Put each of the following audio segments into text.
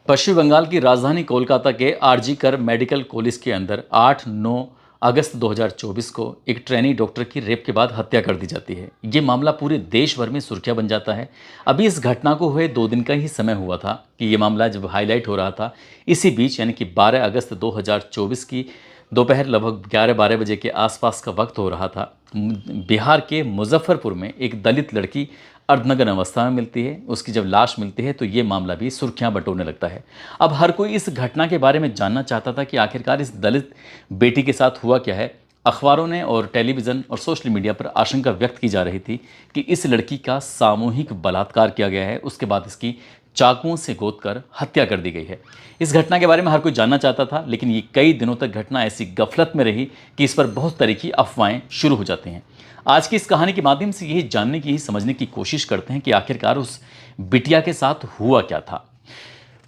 पश्चिम बंगाल की राजधानी कोलकाता के आरजी कर मेडिकल कॉलेज के अंदर 8-9 अगस्त 2024 को एक ट्रेनी डॉक्टर की रेप के बाद हत्या कर दी जाती है। ये मामला पूरे देश भर में सुर्खियां बन जाता है। अभी इस घटना को हुए 2 दिन का ही समय हुआ था कि ये मामला जब हाईलाइट हो रहा था। इसी बीच यानी कि 12 अगस्त 2024 की दोपहर लगभग 11-12 बजे के आसपास का वक्त हो रहा था। बिहार के मुजफ्फरपुर में एक दलित लड़की अर्धनग्न अवस्था में मिलती है। उसकी जब लाश मिलती है तो ये मामला भी सुर्खियां बटोरने लगता है। अब हर कोई इस घटना के बारे में जानना चाहता था कि आखिरकार इस दलित बेटी के साथ हुआ क्या है। अखबारों ने और टेलीविज़न और सोशल मीडिया पर आशंका व्यक्त की जा रही थी कि इस लड़की का सामूहिक बलात्कार किया गया है। उसके बाद इसकी चाकुओं से गोदकर हत्या कर दी गई है। इस घटना के बारे में हर कोई जानना चाहता था, लेकिन ये कई दिनों तक घटना ऐसी गफलत में रही कि इस पर बहुत तरह की अफवाहें शुरू हो जाती हैं। आज की इस कहानी के माध्यम से यही जानने की, यही समझने की कोशिश करते हैं कि आखिरकार उस बिटिया के साथ हुआ क्या था।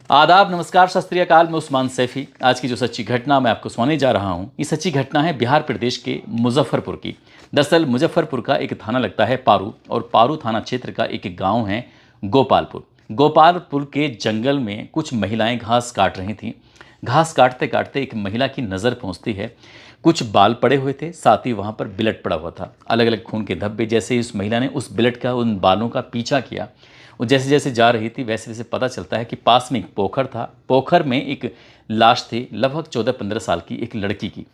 आदाब, नमस्कार, सत श्री अकाल। मैं उस्मान सैफी। आज की जो सच्ची घटना मैं आपको सुनाने जा रहा हूँ, ये सच्ची घटना है बिहार प्रदेश के मुजफ्फरपुर की। दरअसल मुजफ्फरपुर का एक थाना लगता है पारू, और पारू थाना क्षेत्र का एक गाँव है गोपालपुर। गोपालपुर के जंगल में कुछ महिलाएं घास काट रही थीं। घास काटते काटते एक महिला की नज़र पहुंचती है। कुछ बाल पड़े हुए थे, साथ ही वहां पर बिलट पड़ा हुआ था, अलग अलग खून के धब्बे। जैसे ही उस महिला ने उस बिलट का, उन बालों का पीछा किया, वो जैसे जैसे जा रही थी वैसे वैसे पता चलता है कि पास में एक पोखर था। पोखर में एक लाश थी, लगभग 14-15 साल की एक लड़की की।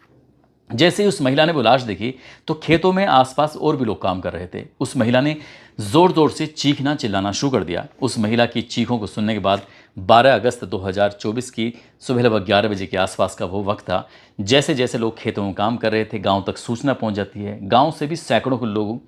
जैसे ही उस महिला ने वो लाश देखी तो खेतों में आसपास और भी लोग काम कर रहे थे। उस महिला ने ज़ोर ज़ोर से चीखना चिल्लाना शुरू कर दिया। उस महिला की चीखों को सुनने के बाद 12 अगस्त 2024 की सुबह लगभग 11 बजे के आसपास का वो वक्त था। जैसे जैसे लोग खेतों में काम कर रहे थे, गांव तक सूचना पहुंच जाती है। गांव से भी सैकड़ों लोग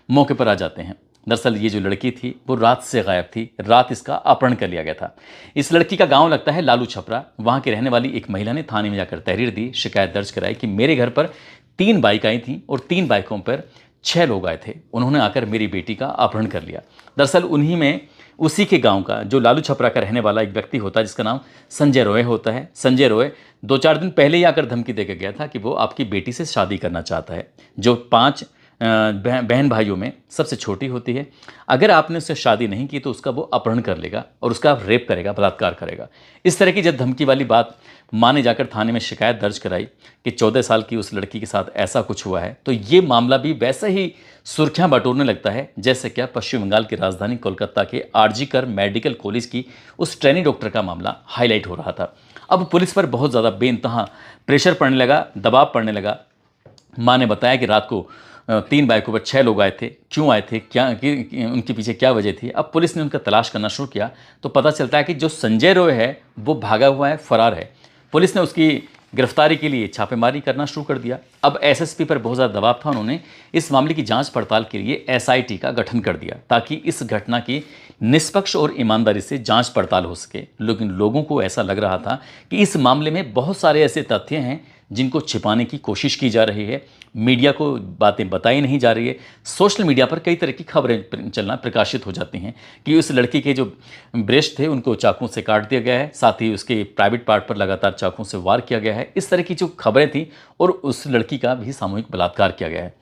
मौके पर आ जाते हैं। दरअसल ये जो लड़की थी वो रात से गायब थी। रात इसका अपहरण कर लिया गया था। इस लड़की का गांव लगता है लालू छपरा। वहां की रहने वाली एक महिला ने थाने में जाकर तहरीर दी, शिकायत दर्ज कराई कि मेरे घर पर 3 बाइक आई थी और 3 बाइकों पर 6 लोग आए थे। उन्होंने आकर मेरी बेटी का अपहरण कर लिया। दरअसल उन्हीं में, उसी के गांव का जो लालू छपरा का रहने वाला एक व्यक्ति होता है जिसका नाम संजय रॉय होता है। संजय रॉय 2-4 दिन पहले ही आकर धमकी देकर गया था कि वो आपकी बेटी से शादी करना चाहता है, जो 5 बहन भाइयों में सबसे छोटी होती है। अगर आपने उससे शादी नहीं की तो उसका वो अपहरण कर लेगा और उसका रेप करेगा, बलात्कार करेगा। इस तरह की जब धमकी वाली बात माँ ने जाकर थाने में शिकायत दर्ज कराई कि 14 साल की उस लड़की के साथ ऐसा कुछ हुआ है, तो ये मामला भी वैसे ही सुर्खियां बटोरने लगता है जैसे क्या पश्चिम बंगाल की राजधानी कोलकाता के आरजी कर मेडिकल कॉलेज की उस ट्रेनी डॉक्टर का मामला हाईलाइट हो रहा था। अब पुलिस पर बहुत ज़्यादा बेइंतहा प्रेशर पड़ने लगा, दबाव पड़ने लगा। माँ ने बताया कि रात को 3 बाइकों पर 6 लोग आए थे। क्यों आए थे, क्या उनके पीछे क्या वजह थी। अब पुलिस ने उनका तलाश करना शुरू किया तो पता चलता है कि जो संजय रॉय है वो भागा हुआ है, फरार है। पुलिस ने उसकी गिरफ्तारी के लिए छापेमारी करना शुरू कर दिया। अब एसएसपी पर बहुत ज़्यादा दबाव था। उन्होंने इस मामले की जांच पड़ताल के लिए एसआईटी का गठन कर दिया ताकि इस घटना की निष्पक्ष और ईमानदारी से जांच पड़ताल हो सके। लेकिन लोगों को ऐसा लग रहा था कि इस मामले में बहुत सारे ऐसे तथ्य हैं जिनको छिपाने की कोशिश की जा रही है। मीडिया को बातें बताई नहीं जा रही है। सोशल मीडिया पर कई तरह की खबरें चलना प्रकाशित हो जाती हैं कि उस लड़की के जो ब्रेस्ट थे उनको चाकू से काट दिया गया है, साथ ही उसके प्राइवेट पार्ट पर लगातार चाकू से वार किया गया है। इस तरह की जो खबरें थी, और उस लड़की का भी सामूहिक बलात्कार किया गया है।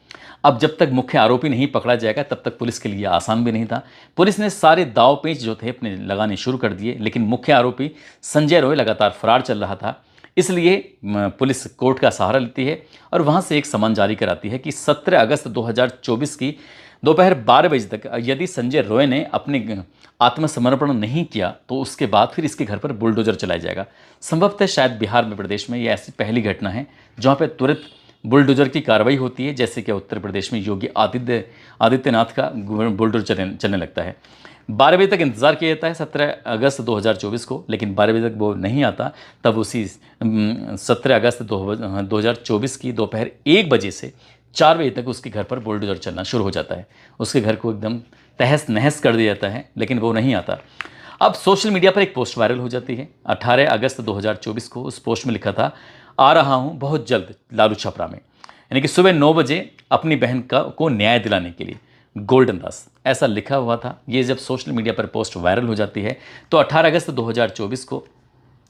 अब जब तक मुख्य आरोपी नहीं पकड़ा जाएगा तब तक पुलिस के लिए आसान भी नहीं था। पुलिस ने सारे दाव पेंच जो थे अपने लगाने शुरू कर दिए, लेकिन मुख्य आरोपी संजय रॉय लगातार फरार चल रहा था। इसलिए पुलिस कोर्ट का सहारा लेती है और वहां से एक समन जारी कराती है कि 17 अगस्त 2024 की दोपहर 12 बजे तक यदि संजय रॉय ने अपने आत्मसमर्पण नहीं किया तो उसके बाद फिर इसके घर पर बुलडोजर चलाया जाएगा। संभवतः शायद बिहार में, प्रदेश में ये ऐसी पहली घटना है जहाँ पर तुरंत बुलडोजर की कार्रवाई होती है, जैसे कि उत्तर प्रदेश में योगी आदित्यनाथ का बुलडोजर चलने लगता है। 12 बजे तक इंतज़ार किया जाता है 17 अगस्त 2024 को, लेकिन 12 बजे तक वो नहीं आता। तब उसी 17 अगस्त 2024 की दोपहर 1 बजे से 4 बजे तक उसके घर पर बुलडोजर चलना शुरू हो जाता है। उसके घर को एकदम तहस नहस कर दिया जाता है, लेकिन वो नहीं आता। अब सोशल मीडिया पर एक पोस्ट वायरल हो जाती है 18 अगस्त 2024 को। उस पोस्ट में लिखा था, आ रहा हूँ बहुत जल्द लालू छपरा में, यानी कि सुबह 9 बजे अपनी बहन को न्याय दिलाने के लिए, गोल्डन दास, ऐसा लिखा हुआ था। ये जब सोशल मीडिया पर पोस्ट वायरल हो जाती है तो 18 अगस्त 2024 को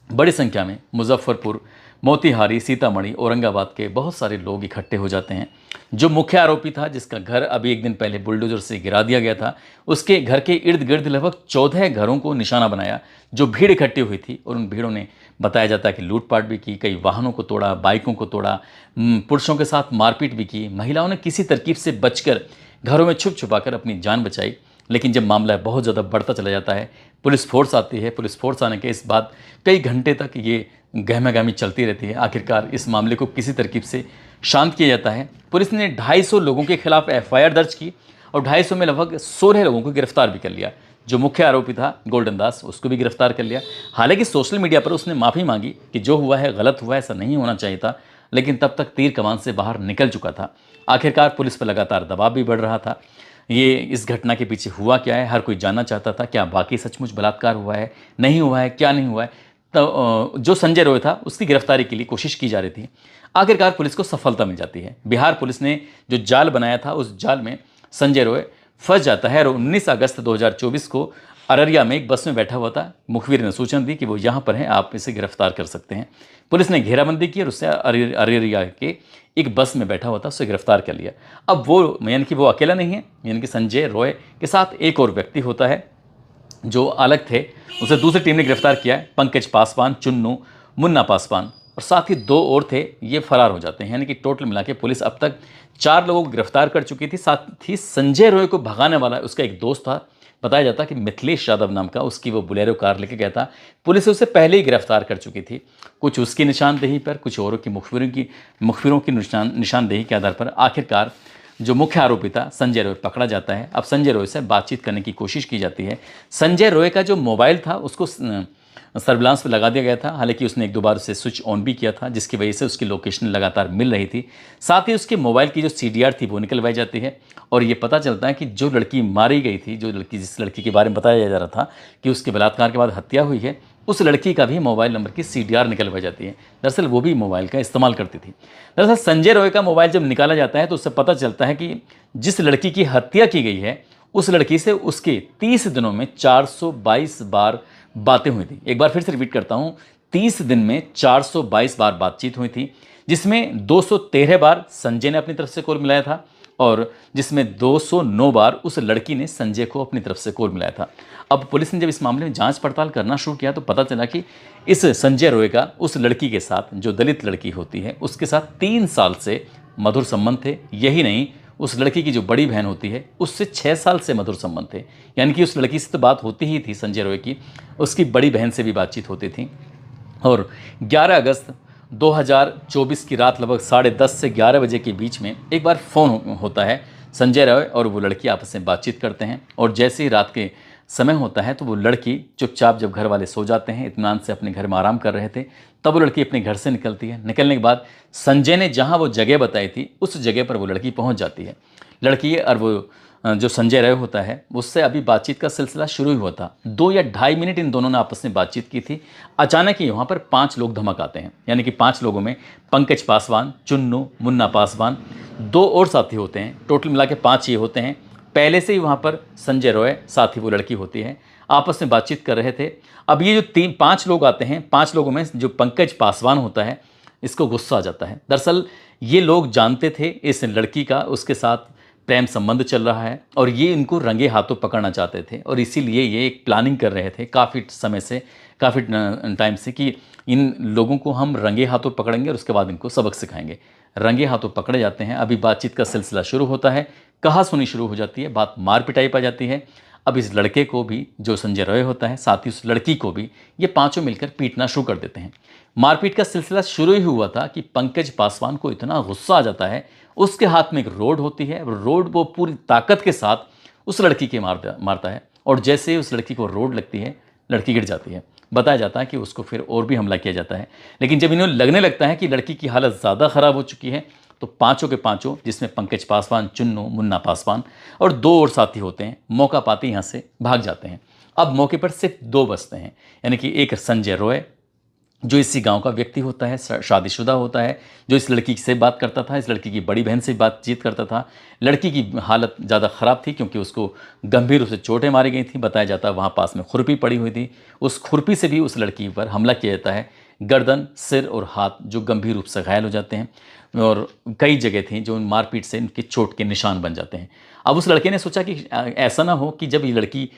बड़ी संख्या में मुजफ्फरपुर, मोतिहारी, सीतामढ़ी, औरंगाबाद के बहुत सारे लोग इकट्ठे हो जाते हैं। जो मुख्य आरोपी था, जिसका घर अभी एक दिन पहले बुलडोजर से गिरा दिया गया था, उसके घर के इर्द गिर्द लगभग 14 घरों को निशाना बनाया। जो भीड़ इकट्ठी हुई थी, और उन भीड़ों ने बताया जाता है कि लूटपाट भी की, कई वाहनों को तोड़ा, बाइकों को तोड़ा, पुरुषों के साथ मारपीट भी की। महिलाओं ने किसी तरकीब से बचकर घरों में छुप छुपाकर अपनी जान बचाई। लेकिन जब मामला बहुत ज़्यादा बढ़ता चला जाता है, पुलिस फोर्स आती है। पुलिस फोर्स आने के इस बाद कई घंटे तक ये गहमागहमी चलती रहती है। आखिरकार इस मामले को किसी तरकीब से शांत किया जाता है। पुलिस ने 250 लोगों के खिलाफ एफआईआर दर्ज की और 250 में लगभग 16 लोगों को गिरफ्तार भी कर लिया। जो मुख्य आरोपी था गोल्डन दास, उसको भी गिरफ्तार कर लिया। हालांकि सोशल मीडिया पर उसने माफ़ी मांगी कि जो हुआ है गलत हुआ है, ऐसा नहीं होना चाहिए था, लेकिन तब तक तीर कमान से बाहर निकल चुका था। आखिरकार पुलिस पर लगातार दबाव भी बढ़ रहा था। ये इस घटना के पीछे हुआ क्या है, हर कोई जानना चाहता था। क्या वाकई सचमुच बलात्कार हुआ है, नहीं हुआ है, क्या नहीं हुआ है। तो जो संजय रॉय था, उसकी गिरफ्तारी के लिए कोशिश की जा रही थी। आखिरकार पुलिस को सफलता मिल जाती है। बिहार पुलिस ने जो जाल बनाया था, उस जाल में संजय रॉय फंस जाता है और 19 अगस्त 2024 को अररिया में एक बस में बैठा हुआ था। मुखबिर ने सूचना दी कि वो यहाँ पर है, आप इसे गिरफ्तार कर सकते हैं। पुलिस ने घेराबंदी की और उससे अररिया के एक बस में बैठा हुआ था, उसे गिरफ्तार कर लिया। अब वो यानी कि वो अकेला नहीं है, यानी कि संजय रॉय के साथ एक और व्यक्ति होता है जो अलग थे। उसे दूसरी टीम ने गिरफ्तार किया है। पंकज पासवान, चुन्नू, मुन्ना पासवान और साथ ही 2 और थे, ये फरार हो जाते हैं। यानी कि टोटल मिला के पुलिस अब तक 4 लोगों को गिरफ्तार कर चुकी थी। साथ ही संजय रॉय को भगाने वाला उसका एक दोस्त था, बताया जाता कि मिथिलेश यादव नाम का, उसकी वो बुलेरो कार लेके गया था। पुलिस उसे पहले ही गिरफ्तार कर चुकी थी। कुछ उसकी निशानदेही पर, कुछ औरों की मुखबिरों की निशानदेही के आधार पर आखिरकार जो मुख्य आरोपी था संजय रॉय पकड़ा जाता है। अब संजय रॉय से बातचीत करने की कोशिश की जाती है। संजय रॉय का जो मोबाइल था, उसको सर्विलांस पे लगा दिया गया था। हालांकि उसने 1-2 बार उसे स्विच ऑन भी किया था, जिसकी वजह से उसकी लोकेशन लगातार मिल रही थी। साथ ही उसके मोबाइल की जो CDR थी, वो निकलवाई जाती है और ये पता चलता है कि जो लड़की मारी गई थी, जिस लड़की के बारे में बताया जा रहा था कि उसके बलात्कार के बाद हत्या हुई है, उस लड़की का भी मोबाइल नंबर की CDR निकलवाई जाती है। दरअसल वो भी मोबाइल का इस्तेमाल करती थी। दरअसल संजय रॉय का मोबाइल जब निकाला जाता है तो उससे पता चलता है कि जिस लड़की की हत्या की गई है, उस लड़की से उसके 30 दिनों में 422 बार बातें हुई थी। एक बार फिर से रिपीट करता हूँ, 30 दिन में 422 बार बातचीत हुई थी, जिसमें 213 बार संजय ने अपनी तरफ से कॉल मिलाया था और जिसमें 209 बार उस लड़की ने संजय को अपनी तरफ से कॉल मिलाया था। अब पुलिस ने जब इस मामले में जांच पड़ताल करना शुरू किया तो पता चला कि इस संजय रॉय का उस लड़की के साथ, जो दलित लड़की होती है, उसके साथ 3 साल से मधुर संबंध थे। यही नहीं, उस लड़की की जो बड़ी बहन होती है, उससे 6 साल से मधुर संबंध थे। यानी कि उस लड़की से तो बात होती ही थी संजय रॉय की, उसकी बड़ी बहन से भी बातचीत होती थी। और 11 अगस्त 2024 की रात लगभग 10:30 से 11 बजे के बीच में एक बार फ़ोन होता है। संजय रॉय और वो लड़की आपस में बातचीत करते हैं और जैसे ही रात के समय होता है तो वो लड़की चुपचाप, जब घर वाले सो जाते हैं, इत्मीनान से अपने घर में आराम कर रहे थे, तब वो लड़की अपने घर से निकलती है। निकलने के बाद संजय ने जहाँ वो जगह बताई थी, उस जगह पर वो लड़की पहुँच जाती है। लड़की और वो जो संजय रॉय होता है, उससे अभी बातचीत का सिलसिला शुरू ही हुआ था। 2 या ढाई मिनट इन दोनों ने आपस में बातचीत की थी। अचानक ही वहाँ पर 5 लोग धमक आते हैं। यानी कि 5 लोगों में पंकज पासवान, चुन्नू, मुन्ना पासवान, 2 और साथी होते हैं। टोटल मिला के 5 ये होते हैं। पहले से ही वहाँ पर संजय रॉय, साथ ही वो लड़की होती है, आपस में बातचीत कर रहे थे। अब ये जो 5 लोग आते हैं, 5 लोगों में जो पंकज पासवान होता है, इसको गुस्सा आ जाता है। दरअसल ये लोग जानते थे इस लड़की का उसके साथ प्रेम संबंध चल रहा है और ये इनको रंगे हाथों पकड़ना चाहते थे और इसीलिए ये एक प्लानिंग कर रहे थे काफ़ी समय से, काफ़ी टाइम से, कि इन लोगों को हम रंगे हाथों पकड़ेंगे और उसके बाद इनको सबक सिखाएंगे। रंगे हाथों पकड़े जाते हैं। अभी बातचीत का सिलसिला शुरू होता है, कहा-सुनी शुरू हो जाती है, बात मार पिटाई पा जाती है। अब इस लड़के को भी, जो संजय रॉय होता है, साथ ही उस लड़की को भी, ये पांचों मिलकर पीटना शुरू कर देते हैं। मारपीट का सिलसिला शुरू ही हुआ था कि पंकज पासवान को इतना गुस्सा आ जाता है, उसके हाथ में एक रोड होती है, रोड वो पूरी ताकत के साथ उस लड़की के मारता है और जैसे ही उस लड़की को रोड लगती है, लड़की गिर जाती है। बताया जाता है कि उसको फिर और भी हमला किया जाता है। लेकिन जब इन्हें लगने लगता है कि लड़की की हालत ज़्यादा ख़राब हो चुकी है, तो पांचों के पांचों, जिसमें पंकज पासवान, चुन्नू, मुन्ना पासवान और 2 और साथी होते हैं, मौका पाते यहाँ से भाग जाते हैं। अब मौके पर सिर्फ 2 बचते हैं, यानी कि एक संजय रॉय, जो इसी गांव का व्यक्ति होता है, शादीशुदा होता है, जो इस लड़की से बात करता था, इस लड़की की बड़ी बहन से बातचीत करता था। लड़की की हालत ज़्यादा ख़राब थी क्योंकि उसको गंभीर रूप से चोटें मारी गई थी। बताया जाता है वहाँ पास में खुरपी पड़ी हुई थी, उस खुरपी से भी उस लड़की पर हमला किया जाता है। गर्दन, सिर और हाथ जो गंभीर रूप से घायल हो जाते हैं, और कई जगह थी जो मारपीट से इनके चोट के निशान बन जाते हैं। अब उस लड़के ने सोचा कि ऐसा ना हो कि जब ये लड़की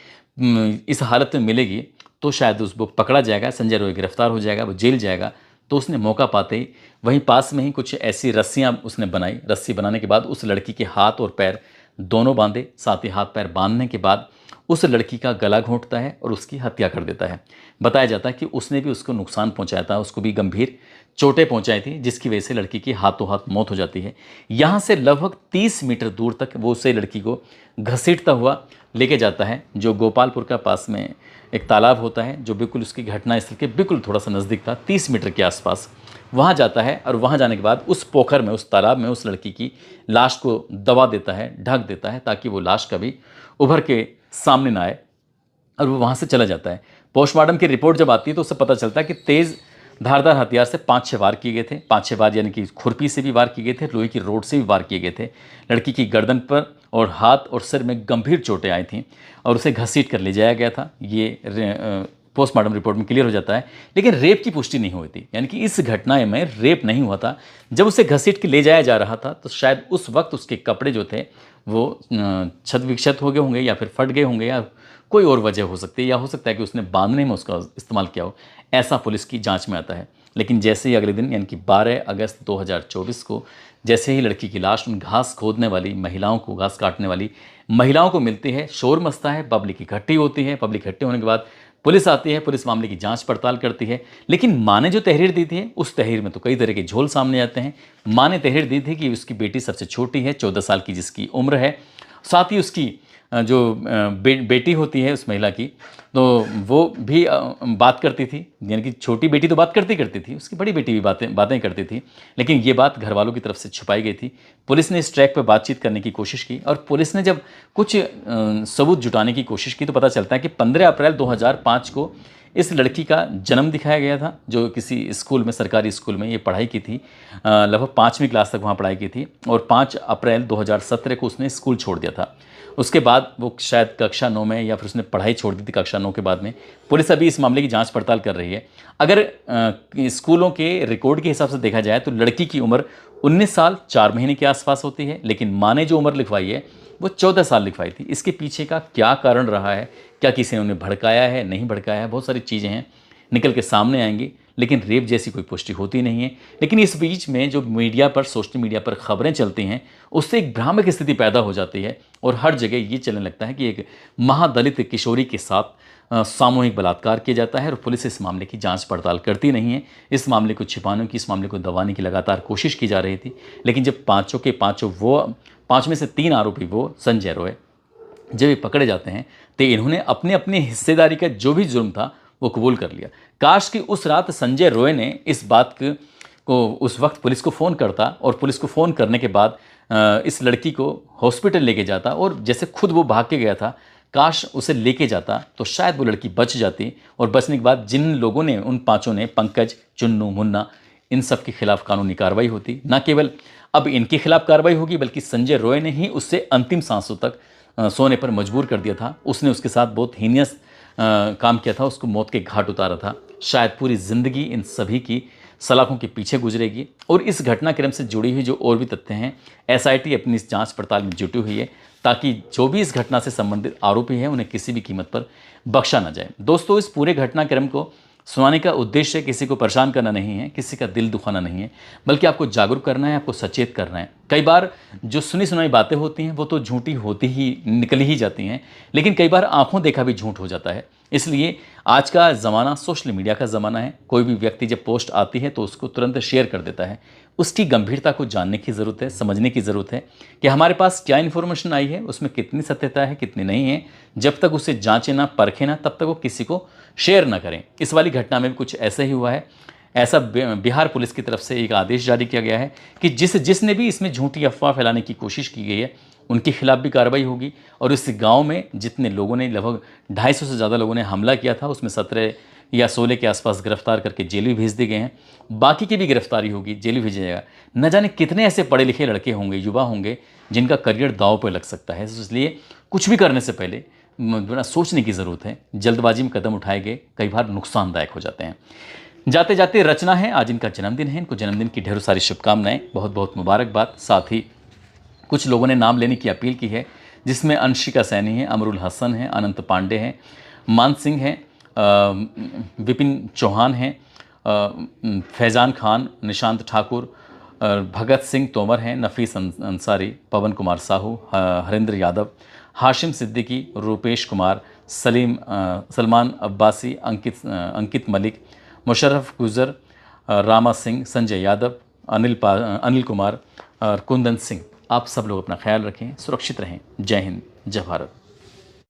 इस हालत में मिलेगी तो शायद उसको पकड़ा जाएगा, संजय रॉय गिरफ्तार हो जाएगा, वो जेल जाएगा। तो उसने मौका पाते ही वहीं पास में ही कुछ ऐसी रस्सियां उसने बनाई। रस्सी बनाने के बाद उस लड़की के हाथ और पैर दोनों बांधे। साथ ही हाथ पैर बांधने के बाद उस लड़की का गला घोंटता है और उसकी हत्या कर देता है। बताया जाता है कि उसने भी उसको नुकसान पहुंचाया था, उसको भी गंभीर चोटें पहुंचाई थी, जिसकी वजह से लड़की की हाथों हाथ मौत हो जाती है। यहाँ से लगभग 30 मीटर दूर तक वो उसे लड़की को घसीटता हुआ लेके जाता है, जो गोपालपुर का पास में एक तालाब होता है, जो बिल्कुल उसकी घटना स्थल के बिल्कुल थोड़ा सा नज़दीक था, 30 मीटर के आसपास। वहाँ जाता है और वहाँ जाने के बाद उस पोखर में, उस तालाब में उस लड़की की लाश को दबा देता है, ढक देता है, ताकि वो लाश कभी उभर के सामने ना आए, और वो वहाँ से चला जाता है। पोस्टमार्टम की रिपोर्ट जब आती है तो उससे पता चलता है कि तेज़ धारदार हथियार से 5-6 वार किए गए थे। 5-6 वार यानी कि खुरपी से भी वार किए गए थे, लोहे की रोड से भी वार किए गए थे। लड़की की गर्दन पर और हाथ और सिर में गंभीर चोटें आई थीं और उसे घसीट कर ले जाया गया था। ये पोस्टमार्टम रिपोर्ट में क्लियर हो जाता है। लेकिन रेप की पुष्टि नहीं हुई थी, यानी कि इस घटना में रेप नहीं हुआ था। जब उसे घसीट के ले जाया जा रहा था तो शायद उस वक्त उसके कपड़े जो थे वो क्षत विक्षत हो गए होंगे, या फिर फट गए होंगे, या कोई और वजह हो सकती है, या हो सकता है कि उसने बांधने में उसका इस्तेमाल किया हो। ऐसा पुलिस की जांच में आता है। लेकिन जैसे ही अगले दिन यानी कि 12 अगस्त 2024 को जैसे ही लड़की की लाश उन घास खोदने वाली महिलाओं को, घास काटने वाली महिलाओं को मिलती है, शोर मचता है, पब्लिक इकट्ठी होती है। पब्लिक इकट्ठे होने के बाद पुलिस आती है, पुलिस मामले की जांच पड़ताल करती है। लेकिन माँ ने जो तहरीर दी थी उस तहरीर में तो कई तरह के झोल सामने आते हैं। माँ ने तहरीर दी थी कि उसकी बेटी सबसे छोटी है, 14 साल की जिसकी उम्र है। साथ ही उसकी जो बेटी होती है उस महिला की, तो वो भी बात करती थी, यानी कि छोटी बेटी तो बात करती थी, उसकी बड़ी बेटी भी बातें करती थी। लेकिन ये बात घर वालों की तरफ से छुपाई गई थी। पुलिस ने इस ट्रैक पर बातचीत करने की कोशिश की, और पुलिस ने जब कुछ सबूत जुटाने की कोशिश की तो पता चलता है कि 15 अप्रैल 2005 को इस लड़की का जन्म दिखाया गया था, जो किसी स्कूल में, सरकारी स्कूल में ये पढ़ाई की थी। लगभग 5वीं क्लास तक वहाँ पढ़ाई की थी, और 5 अप्रैल 2017 को उसने स्कूल छोड़ दिया था। उसके बाद वो शायद कक्षा 9 में, या फिर उसने पढ़ाई छोड़ दी थी कक्षा 9 के बाद में। पुलिस अभी इस मामले की जांच पड़ताल कर रही है। अगर स्कूलों के रिकॉर्ड के हिसाब से देखा जाए तो लड़की की उम्र 19 साल 4 महीने के आसपास होती है, लेकिन माँ ने जो उम्र लिखवाई है वो 14 साल लिखवाई थी। इसके पीछे का क्या कारण रहा है, क्या किसी ने उन्हें भड़काया है, नहीं भड़काया है, बहुत सारी चीज़ें हैं, निकल के सामने आएंगी। लेकिन रेप जैसी कोई पुष्टि होती नहीं है। लेकिन इस बीच में जो मीडिया पर, सोशल मीडिया पर खबरें चलती हैं, उससे एक भ्रामक स्थिति पैदा हो जाती है, और हर जगह ये चलने लगता है कि एक महादलित किशोरी के साथ सामूहिक बलात्कार किया जाता है, और पुलिस इस मामले की जांच पड़ताल करती नहीं है। इस मामले को छिपाने की, इस मामले को दबाने की लगातार कोशिश की जा रही थी। लेकिन जब पाँचों के पाँचों, वो 5 में से 3 आरोपी, वो संजय रॉय, जब ये पकड़े जाते हैं तो इन्होंने अपने अपने हिस्सेदारी का जो भी जुर्म था वो कबूल कर लिया। काश कि उस रात संजय रॉय ने इस बात को उस वक्त पुलिस को फ़ोन करता, और पुलिस को फ़ोन करने के बाद इस लड़की को हॉस्पिटल लेके जाता, और जैसे खुद वो भाग के गया था, काश उसे लेके जाता तो शायद वो लड़की बच जाती। और बचने के बाद जिन लोगों ने, उन 5 ने, पंकज, चुन्नू, मुन्ना, इन सब के खिलाफ कानूनी कार्रवाई होती। न केवल अब इनके खिलाफ कार्रवाई होगी, बल्कि संजय रॉय ने ही उससे अंतिम सांसों तक सोने पर मजबूर कर दिया था। उसने उसके साथ बहुत हीनियस काम किया था, उसको मौत के घाट उतारा था। शायद पूरी ज़िंदगी इन सभी की सलाखों के पीछे गुजरेगी। और इस घटनाक्रम से जुड़ी हुई जो और भी तथ्य हैं, एसआईटी अपनी इस जांच पड़ताल में जुटी हुई है, ताकि जो भी इस घटना से संबंधित आरोपी हैं उन्हें किसी भी कीमत पर बख्शा न जाए। दोस्तों, इस पूरे घटनाक्रम को सुनाने का उद्देश्य किसी को परेशान करना नहीं है, किसी का दिल दुखाना नहीं है, बल्कि आपको जागरूक करना है, आपको सचेत करना है। कई बार जो सुनी सुनाई बातें होती हैं वो तो झूठी होती ही निकल ही जाती हैं, लेकिन कई बार आंखों देखा भी झूठ हो जाता है। इसलिए आज का ज़माना सोशल मीडिया का ज़माना है। कोई भी व्यक्ति जब पोस्ट आती है तो उसको तुरंत शेयर कर देता है। उसकी गंभीरता को जानने की ज़रूरत है, समझने की ज़रूरत है कि हमारे पास क्या इन्फॉर्मेशन आई है, उसमें कितनी सत्यता है, कितनी नहीं है। जब तक उसे जांचें ना, परखें ना, तब तक वो किसी को शेयर ना करें। इस वाली घटना में भी कुछ ऐसा ही हुआ है। ऐसा बिहार पुलिस की तरफ से एक आदेश जारी किया गया है कि जिसने भी इसमें झूठी अफवाह फैलाने की कोशिश की गई है उनके खिलाफ भी कार्रवाई होगी। और इस गांव में जितने लोगों ने, लगभग 250 से ज़्यादा लोगों ने हमला किया था, उसमें 17 या 16 के आसपास गिरफ्तार करके जेल भी भेज दिए गए हैं। बाकी की भी गिरफ्तारी होगी, जेल भी भेजा जाएगा। न जाने कितने ऐसे पढ़े लिखे लड़के होंगे, युवा होंगे, जिनका करियर दांव पर लग सकता है। इसलिए कुछ भी करने से पहले बड़ा सोचने की ज़रूरत है। जल्दबाजी में कदम उठाए गए कई बार नुकसानदायक हो जाते हैं। जाते जाते रचना है, आज इनका जन्मदिन है, इनको जन्मदिन की ढेरों सारी शुभकामनाएं, बहुत बहुत मुबारकबाद। साथ ही कुछ लोगों ने नाम लेने की अपील की है, जिसमें अंशिका सैनी है, अमरुल हसन है, अनंत पांडे हैं, मान सिंह हैं, विपिन चौहान हैं, फैज़ान खान, निशांत ठाकुर, भगत सिंह तोमर हैं, नफीस अंसारी, पवन कुमार साहू, हरेंद्र यादव, हाशिम सिद्दीकी, रूपेश कुमार, सलमान अब्बासी, अंकित मलिक, मुशर्रफ गुजर, रामा सिंह, संजय यादव, अनिल कुमार और कुंदन सिंह। आप सब लोग अपना ख्याल रखें, सुरक्षित रहें। जय हिंद, जय भारत।